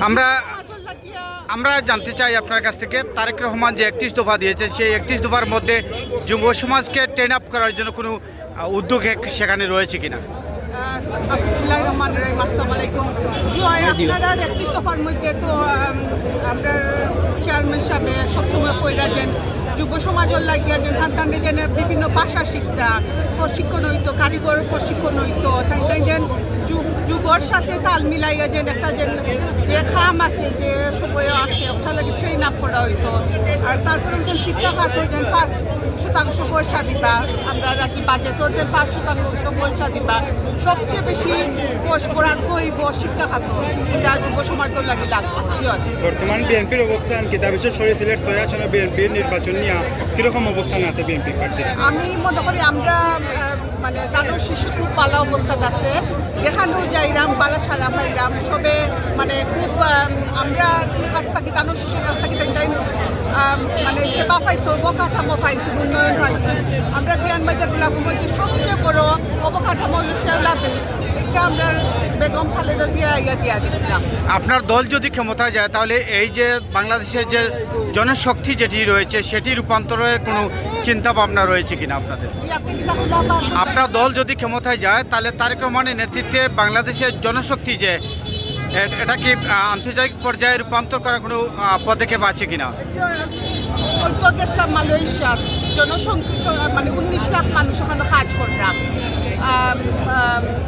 আমরা আমরা জানতে চাই আপনার কাছ থেকে তারেক রহমান যে 31 দফা দিয়েছে সেই 31 দফার মধ্যে যুব সমাজকে ট্রেন আপ করার জন্য কোনো উদ্যোগ সেখানে রয়েছে কিনা। বিসমিল্লাহির রহমানির রহিম। আসসালামু আলাইকুম। জি হয়, আপনারা 31 দফার মধ্যে তো আমরা চেয়ারম্যান সাহেব সবসময় কইরা যেন যুব সমাজের লাগিয়া যেন তান্তানে যেন বিভিন্ন ভাষা শিক্ষা প্রশিক্ষণ হইতো, কারিগর প্রশিক্ষণ হইতো, তাই যেন যুগর সাথে তাল মিলাইয়া যেন একটা যেন যে খাম আছে যে সময় আছে ওটা লাগে ট্রেন আপ করা হইতো। আর তারপরে শিক্ষা খাতে যেন 5% পয়সা দিবা, আমরা রাখি বাজেটর যেন 5% পয়সা দিবা, সবচেয়ে বেশি বরাদ্দ হইব শিক্ষা খাত, এটা যুব সমাজের লাগে লাগবে। বর্তমান বিএনপির অবস্থান কি দাবি সরে সিলেট 6 আসনে বিএনপির নির্বাচন নিয়ে কিরকম অবস্থানে আছে বিএনপি প্রার্থীরা? আমি মনে করি আমরা মানে দাদুর শিশু খুব ভালো অবস্থাত আছে, যেখানেও যাইরাম বালা সারা পাইরাম সবে মানে খুব আমরা কাছ থাকি দাদুর শিশুর কাছ থাকি তাই মানে সেবা পাইছো, অবকাঠামো পাইছো, উন্নয়ন পাইছো। আমরা বিয়ানবাজার গোলাপ মধ্যে সবচেয়ে বড় অবকাঠামো হলো শেওলা, এটা আমরা বেগম খালেদা জিয়া দিয়া গেছিলাম। আপনার দল যদি ক্ষমতায় যায় তাহলে এই যে বাংলাদেশের যে জনশক্তি যেটি রয়েছে সেটি রূপান্তরের কোনো চিন্তা ভাবনা রয়েছে কিনা আপনাদের? আপনার দল যদি ক্ষমতায় যায় তাহলে তারেক রহমানের নেতৃত্বে বাংলাদেশের জনশক্তি যে এটা কি আন্তর্জাতিক পর্যায়ে রূপান্তর করার কোনো পদক্ষেপ আছে কিনা? মালয়েশিয়ার জনসংখ্যা মানে 19 লাখ মানুষ ওখানে কাজ করলাম,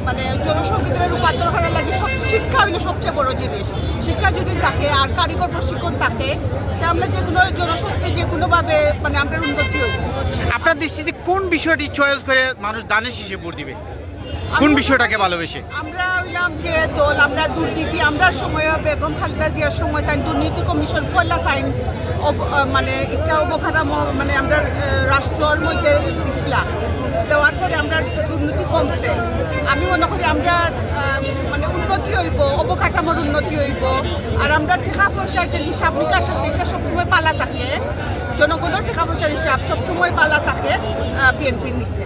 মানে জনসংখ্যার রূপান্তর করার লাগে শিক্ষা হইলো সবচেয়ে বড় জিনিস। শিক্ষা যদি থাকে আর কারিগর প্রশিক্ষণ থাকে তা আমরা যে কোনো জনশক্তি যে কোনোভাবে মানে আমরা উন্নতি হইব। আপনার দৃষ্টিতে কোন বিষয়টি চয়েস করে মানুষ দানের শীষে ভোট দিবে? কোন বিষয়টাকে ভালোবেসে? আমরা হইলাম যে দল, আমরা দুর্নীতি, আমরা সময় বেগম খালেদা জিয়ার সময় তাই দুর্নীতি কমিশন ফয়লা টাইম মানে একটা অবকাঠামো মানে আমরা রাষ্ট্রের মধ্যে ইসলাম দেওয়ার পরে আমরা দুর্নীতি কমছে। আমি মনে করি আমরা মানে উন্নতি হইব, অবকাঠামোর উন্নতি হইব, আর আমরা টাকা পয়সার যে হিসাব নিকাশ আছে এটা সবসময় পালা থাকে, জনগণের টাকা পয়সার হিসাব সবসময় পালা থাকে বিএনপির নিচে।